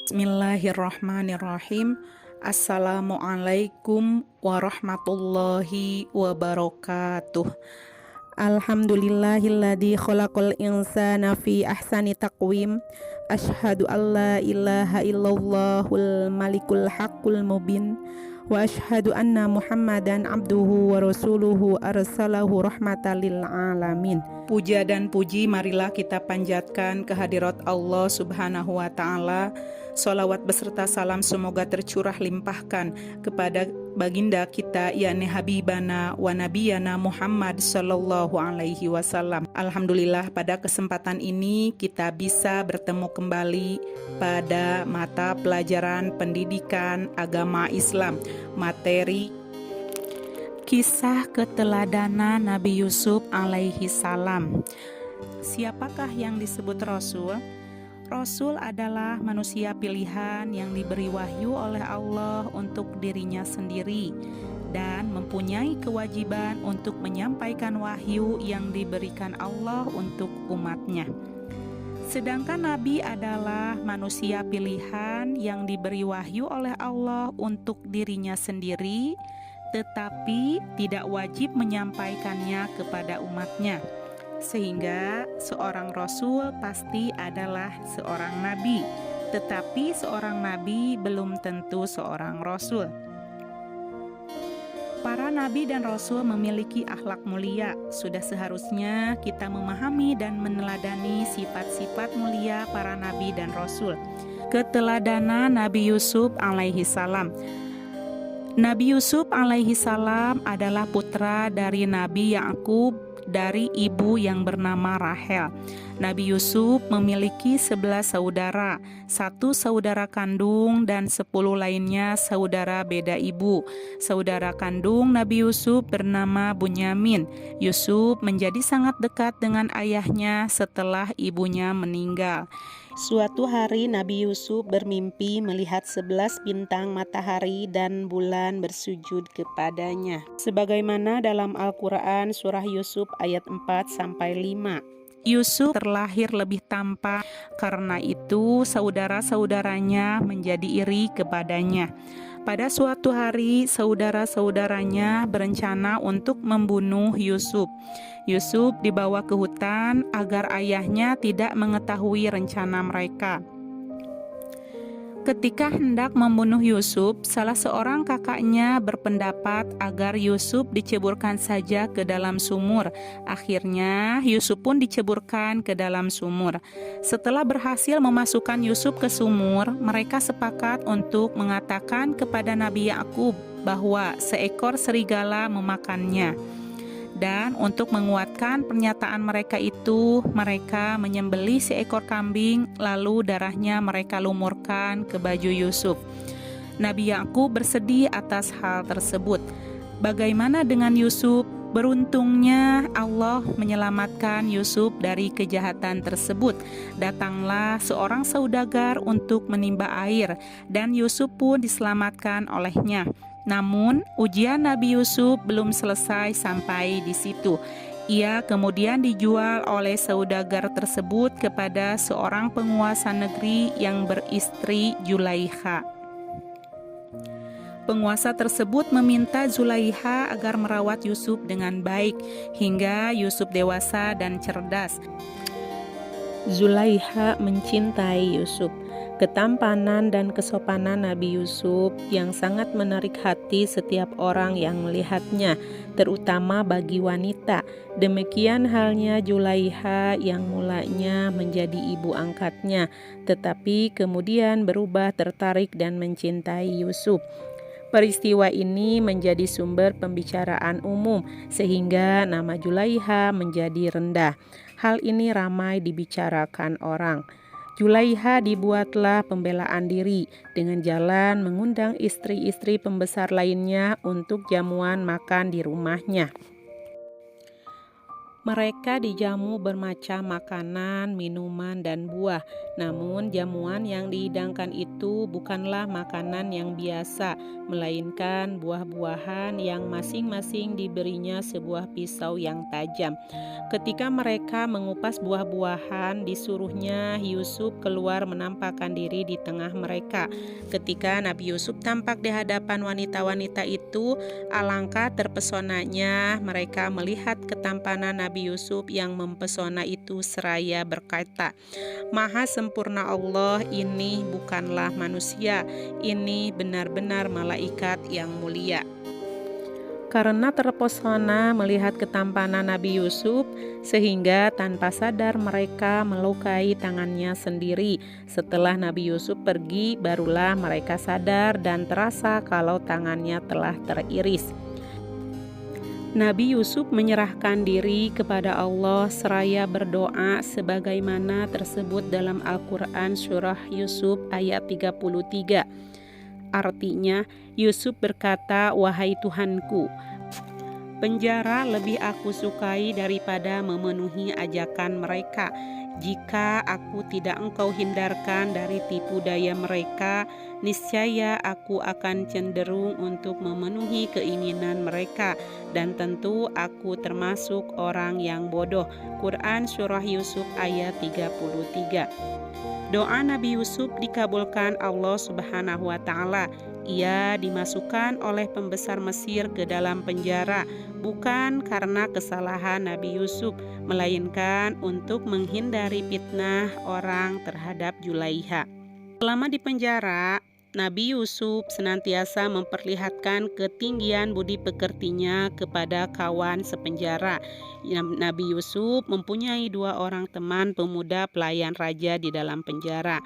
Bismillahirrahmanirrahim. Assalamualaikum warahmatullahi wabarakatuh. Alhamdulillahilladzi khalaqal insana fi ahsani taqwim. Asyhadu an la ilaha illallahul malikul haqqul mubin. Wa asyhadu anna Muhammadan abduhu wa rasuluhu arsalahu rahmatan lil alamin. Puja dan puji marilah kita panjatkan kehadirat Allah Subhanahu wa taala. Sholawat beserta salam semoga tercurah limpahkan kepada baginda kita yakni Habibana wa Nabiyana Muhammad sallallahu alaihi wasallam. Alhamdulillah pada kesempatan ini kita bisa bertemu kembali pada mata pelajaran pendidikan agama Islam, materi kisah keteladanan Nabi Yusuf alaihi salam. Siapakah yang disebut Rasul? Rasul adalah manusia pilihan yang diberi wahyu oleh Allah untuk dirinya sendiri dan mempunyai kewajiban untuk menyampaikan wahyu yang diberikan Allah untuk umatnya. Sedangkan Nabi adalah manusia pilihan yang diberi wahyu oleh Allah untuk dirinya sendiri, tetapi tidak wajib menyampaikannya kepada umatnya. Sehingga seorang Rasul pasti adalah seorang Nabi, tetapi seorang Nabi belum tentu seorang Rasul. Para Nabi dan Rasul memiliki akhlak mulia. Sudah seharusnya kita memahami dan meneladani sifat-sifat mulia para Nabi dan Rasul. Keteladanan Nabi Yusuf alaihi salam. Nabi Yusuf alaihi salam adalah putra dari Nabi Yakub dari ibu yang bernama Rahel. Nabi Yusuf memiliki 11 saudara, 1 saudara kandung dan 10 lainnya saudara beda ibu. Saudara kandung Nabi Yusuf bernama Bunyamin. Yusuf menjadi sangat dekat dengan ayahnya setelah ibunya meninggal. Suatu hari Nabi Yusuf bermimpi melihat 11 bintang matahari dan bulan bersujud kepadanya. Sebagaimana dalam Al-Quran surah Yusuf ayat 4-5. Yusuf terlahir lebih tampan, karena itu saudara-saudaranya menjadi iri kepadanya. Pada suatu hari saudara-saudaranya berencana untuk membunuh Yusuf. Yusuf dibawa ke hutan agar ayahnya tidak mengetahui rencana mereka. Ketika hendak membunuh Yusuf, salah seorang kakaknya berpendapat agar Yusuf diceburkan saja ke dalam sumur. Akhirnya Yusuf pun diceburkan ke dalam sumur. Setelah berhasil memasukkan Yusuf ke sumur, mereka sepakat untuk mengatakan kepada Nabi Yakub bahwa seekor serigala memakannya. Dan untuk menguatkan pernyataan mereka itu, mereka menyembelih seekor kambing, lalu darahnya mereka lumurkan ke baju Yusuf. Nabi Yakub bersedih atas hal tersebut. Bagaimana dengan Yusuf? Beruntungnya Allah menyelamatkan Yusuf dari kejahatan tersebut. Datanglah seorang saudagar untuk menimba air, dan Yusuf pun diselamatkan olehnya. Namun, ujian Nabi Yusuf belum selesai sampai di situ. Ia kemudian dijual oleh saudagar tersebut kepada seorang penguasa negeri yang beristri Zulaikha. Penguasa tersebut meminta Zulaikha agar merawat Yusuf dengan baik hingga Yusuf dewasa dan cerdas. Zulaikha mencintai Yusuf. Ketampanan dan kesopanan Nabi Yusuf yang sangat menarik hati setiap orang yang melihatnya, terutama bagi wanita. Demikian halnya Zulaikha yang mulanya menjadi ibu angkatnya, tetapi kemudian berubah tertarik dan mencintai Yusuf. Peristiwa ini menjadi sumber pembicaraan umum sehingga nama Zulaikha menjadi rendah. Hal ini ramai dibicarakan orang. Zulaikha dibuatlah pembelaan diri dengan jalan mengundang istri-istri pembesar lainnya untuk jamuan makan di rumahnya. Mereka dijamu bermacam makanan, minuman, dan buah. Namun jamuan yang dihidangkan itu bukanlah makanan yang biasa, melainkan buah-buahan yang masing-masing diberinya sebuah pisau yang tajam. Ketika mereka mengupas buah-buahan, disuruhnya Yusuf keluar menampakkan diri di tengah mereka. Ketika Nabi Yusuf tampak di hadapan wanita-wanita itu, alangkah terpesonanya mereka melihat ketampanan Nabi Yusuf yang mempesona itu seraya berkata, "Maha sempurna Allah, ini bukanlah manusia, ini benar-benar malaikat yang mulia." Karena terpesona melihat ketampanan Nabi Yusuf, sehingga tanpa sadar mereka melukai tangannya sendiri. Setelah Nabi Yusuf pergi, barulah mereka sadar dan terasa kalau tangannya telah teriris. Nabi Yusuf menyerahkan diri kepada Allah seraya berdoa sebagaimana tersebut dalam Al-Quran surah Yusuf ayat 33. Artinya, Yusuf berkata, "Wahai Tuhanku, penjara lebih aku sukai daripada memenuhi ajakan mereka. Jika aku tidak Engkau hindarkan dari tipu daya mereka, niscaya aku akan cenderung untuk memenuhi keinginan mereka, dan tentu aku termasuk orang yang bodoh." Quran surah Yusuf ayat 33. Doa Nabi Yusuf dikabulkan Allah Subhanahu wa Ta'ala. Ia dimasukkan oleh pembesar Mesir ke dalam penjara, bukan karena kesalahan Nabi Yusuf, melainkan untuk menghindari fitnah orang terhadap Julaiha. Selama di penjara, Nabi Yusuf senantiasa memperlihatkan ketinggian budi pekertinya kepada kawan sepenjara. Nabi Yusuf mempunyai 2 orang teman pemuda pelayan raja di dalam penjara.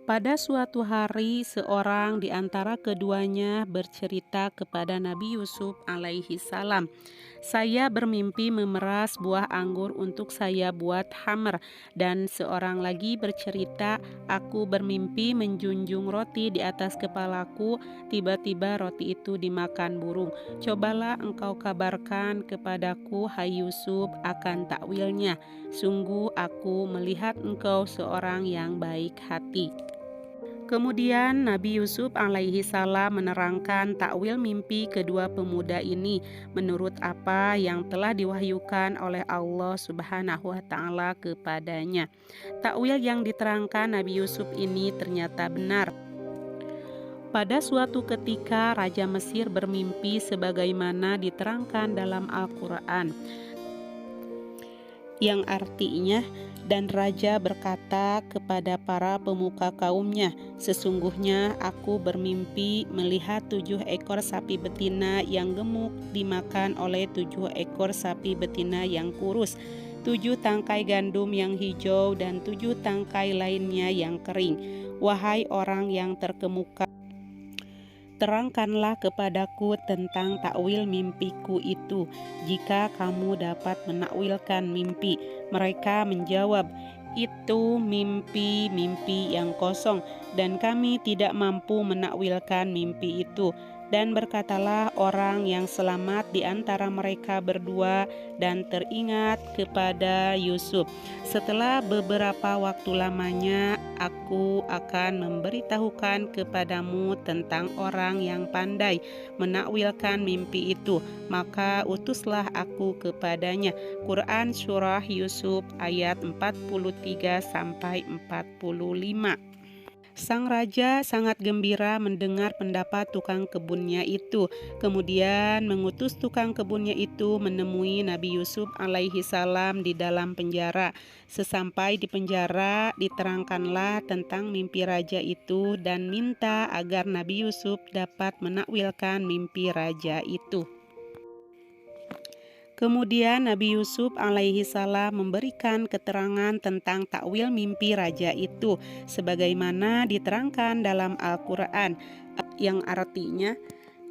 Pada suatu hari, seorang di antara keduanya bercerita kepada Nabi Yusuf alaihi salam, "Saya bermimpi memeras buah anggur untuk saya buat khamr." Dan seorang lagi bercerita, "Aku bermimpi menjunjung roti di atas kepalaku, tiba-tiba roti itu dimakan burung. Cobalah engkau kabarkan kepadaku, hai Yusuf, akan takwilnya. Sungguh aku melihat engkau seorang yang baik hati." Kemudian Nabi Yusuf alaihi salam menerangkan takwil mimpi kedua pemuda ini menurut apa yang telah diwahyukan oleh Allah Subhanahu wa Ta'ala kepadanya. Takwil yang diterangkan Nabi Yusuf ini ternyata benar. Pada suatu ketika Raja Mesir bermimpi sebagaimana diterangkan dalam Al-Quran, yang artinya, dan raja berkata kepada para pemuka kaumnya, "Sesungguhnya aku bermimpi melihat 7 ekor sapi betina yang gemuk dimakan oleh 7 ekor sapi betina yang kurus, 7 tangkai gandum yang hijau dan 7 tangkai lainnya yang kering. Wahai orang yang terkemuka, terangkanlah kepadaku tentang takwil mimpiku itu, jika kamu dapat menakwilkan mimpi." Mereka menjawab, "Itu mimpi-mimpi yang kosong, dan kami tidak mampu menakwilkan mimpi itu." Dan berkatalah orang yang selamat di antara mereka berdua dan teringat kepada Yusuf, "Setelah beberapa waktu lamanya, aku akan memberitahukan kepadamu tentang orang yang pandai menakwilkan mimpi itu, maka utuslah aku kepadanya." Quran surah Yusuf ayat 43-45. Sang raja sangat gembira mendengar pendapat tukang kebunnya itu. Kemudian mengutus tukang kebunnya itu menemui Nabi Yusuf alaihi salam di dalam penjara. Sesampai di penjara, diterangkanlah tentang mimpi raja itu dan minta agar Nabi Yusuf dapat menakwilkan mimpi raja itu. Kemudian Nabi Yusuf alaihi salam memberikan keterangan tentang takwil mimpi raja itu sebagaimana diterangkan dalam Al-Quran, yang artinya,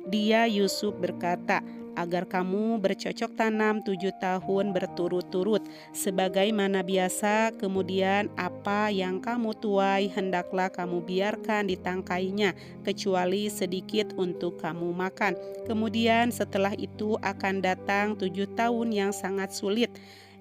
dia Yusuf berkata, agar kamu bercocok tanam 7 tahun berturut-turut. Sebagaimana biasa, kemudian apa yang kamu tuai hendaklah kamu biarkan di tangkainya, kecuali sedikit untuk kamu makan. Kemudian setelah itu akan datang 7 tahun yang sangat sulit,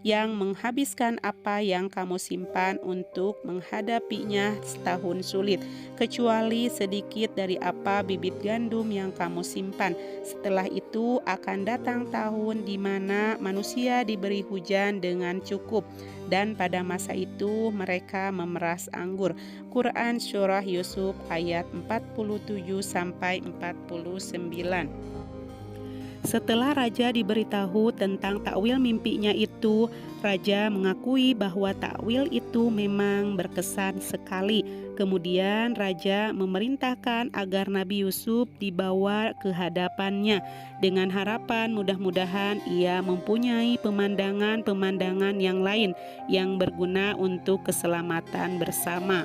yang menghabiskan apa yang kamu simpan untuk menghadapinya setahun sulit, kecuali sedikit dari apa bibit gandum yang kamu simpan. Setelah itu akan datang tahun di mana manusia diberi hujan dengan cukup, dan pada masa itu mereka memeras anggur. Quran Surah Yusuf ayat 47-49. Setelah raja diberitahu tentang takwil mimpinya itu, raja mengakui bahwa takwil itu memang berkesan sekali. Kemudian raja memerintahkan agar Nabi Yusuf dibawa ke hadapannya dengan harapan mudah-mudahan ia mempunyai pemandangan-pemandangan yang lain yang berguna untuk keselamatan bersama.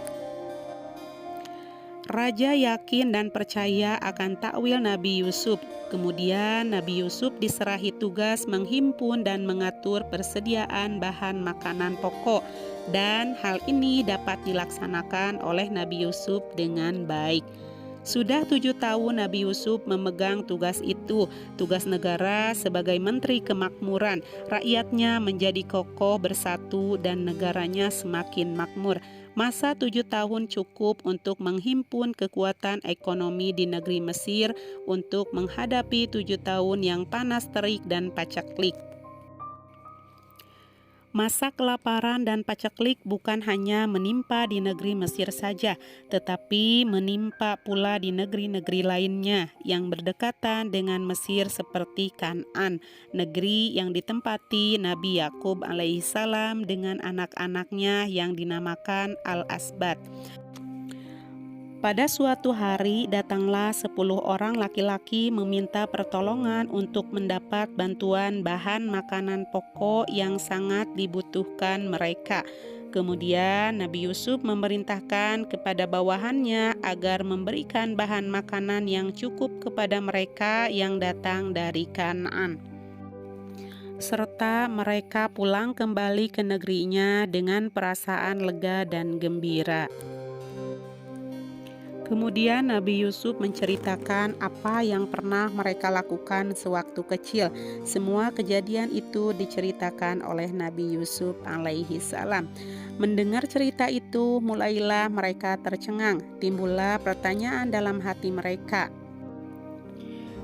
Raja yakin dan percaya akan takwil Nabi Yusuf. Kemudian Nabi Yusuf diserahi tugas menghimpun dan mengatur persediaan bahan makanan pokok, dan hal ini dapat dilaksanakan oleh Nabi Yusuf dengan baik. Sudah 7 tahun Nabi Yusuf memegang tugas itu, tugas negara sebagai Menteri Kemakmuran. Rakyatnya menjadi kokoh bersatu dan negaranya semakin makmur. Masa 7 tahun cukup untuk menghimpun kekuatan ekonomi di negeri Mesir untuk menghadapi 7 tahun yang panas terik dan paceklik. Masa kelaparan dan paceklik bukan hanya menimpa di negeri Mesir saja, tetapi menimpa pula di negeri-negeri lainnya yang berdekatan dengan Mesir seperti Kan'an, negeri yang ditempati Nabi Yakub alaihissalam dengan anak-anaknya yang dinamakan Al-Asbat. Pada suatu hari datanglah 10 orang laki-laki meminta pertolongan untuk mendapat bantuan bahan makanan pokok yang sangat dibutuhkan mereka. Kemudian Nabi Yusuf memerintahkan kepada bawahannya agar memberikan bahan makanan yang cukup kepada mereka yang datang dari Kan'an, serta mereka pulang kembali ke negerinya dengan perasaan lega dan gembira. Kemudian Nabi Yusuf menceritakan apa yang pernah mereka lakukan sewaktu kecil. Semua kejadian itu diceritakan oleh Nabi Yusuf alaihissalam. Mendengar cerita itu, mulailah mereka tercengang. Timbullah pertanyaan dalam hati mereka.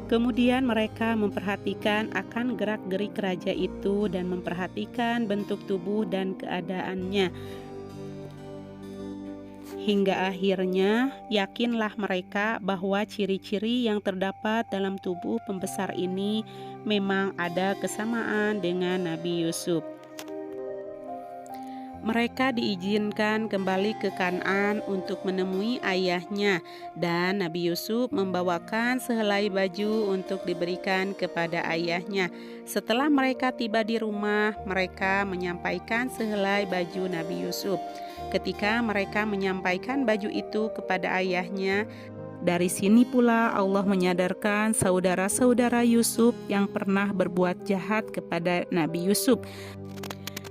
Kemudian mereka memperhatikan akan gerak-gerik raja itu dan memperhatikan bentuk tubuh dan keadaannya. Hingga akhirnya yakinlah mereka bahwa ciri-ciri yang terdapat dalam tubuh pembesar ini memang ada kesamaan dengan Nabi Yusuf. Mereka diizinkan kembali ke Kan'an untuk menemui ayahnya, dan Nabi Yusuf membawakan sehelai baju untuk diberikan kepada ayahnya. Setelah mereka tiba di rumah, mereka menyampaikan sehelai baju Nabi Yusuf. Ketika mereka menyampaikan baju itu kepada ayahnya, dari sini pula Allah menyadarkan saudara-saudara Yusuf yang pernah berbuat jahat kepada Nabi Yusuf.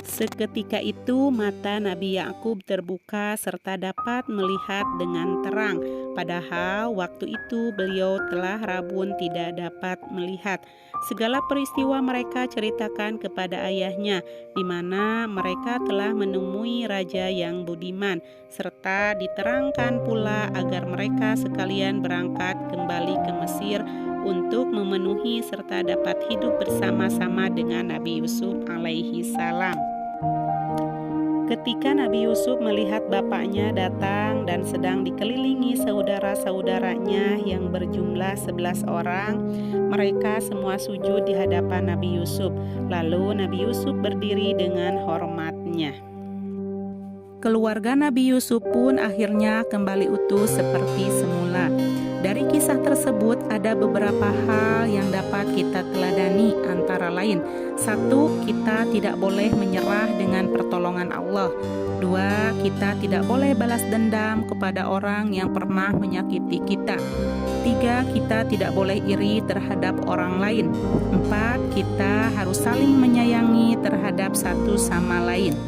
Seketika itu mata Nabi Yakub terbuka serta dapat melihat dengan terang, padahal waktu itu beliau telah rabun tidak dapat melihat. Segala peristiwa mereka ceritakan kepada ayahnya, di mana mereka telah menemui raja yang budiman, serta diterangkan pula agar mereka sekalian berangkat kembali ke Mesir untuk memenuhi serta dapat hidup bersama-sama dengan Nabi Yusuf alaihi salam. Ketika Nabi Yusuf melihat bapaknya datang dan sedang dikelilingi saudara-saudaranya yang berjumlah 11 orang, mereka semua sujud di hadapan Nabi Yusuf. Lalu Nabi Yusuf berdiri dengan hormatnya. Keluarga Nabi Yusuf pun akhirnya kembali utuh seperti semula. Dari kisah tersebut ada beberapa hal yang dapat kita teladani, antara lain: 1. Kita tidak boleh menyerah dengan pertolongan Allah. 2. Kita tidak boleh balas dendam kepada orang yang pernah menyakiti kita. 3. Kita tidak boleh iri terhadap orang lain. 4. Kita harus saling menyayangi terhadap satu sama lain.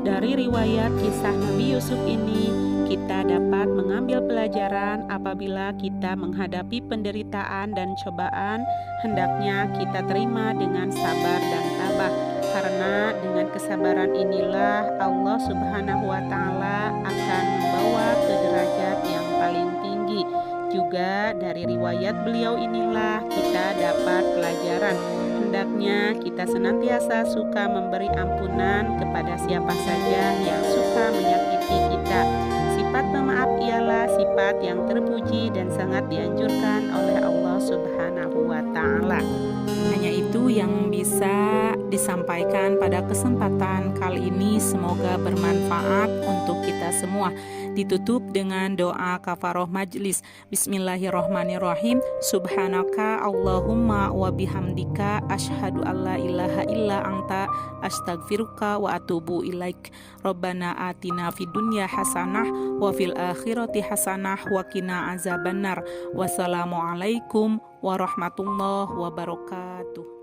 Dari riwayat kisah Nabi Yusuf ini, kita dapat mengambil pelajaran apabila kita menghadapi penderitaan dan cobaan, hendaknya kita terima dengan sabar dan tabah. Karena dengan kesabaran inilah Allah Subhanahu wa Ta'ala akan membawa ke derajat yang paling tinggi. Juga dari riwayat beliau inilah kita dapat pelajaran, hendaknya kita senantiasa suka memberi ampunan kepada siapa saja yang suka menyakiti kita. Sifat pemaaf ialah sifat yang terpuji dan sangat dianjurkan oleh Allah Subhanahu wa Ta'ala. Hanya itu yang bisa disampaikan pada kesempatan kali ini. Semoga bermanfaat untuk kita semua. Ditutup dengan doa kafaroh majlis. Bismillahirrahmanirrahim. Subhanaka Allahumma wa bihamdika asyhadu alla ilaha illa anta astaghfiruka wa atubu ilaik. Rabbana atina fid dunya hasanah wa fil akhirati hasanah wa qina azabannar. Wassalamualaikum warahmatullahi wabarakatuh.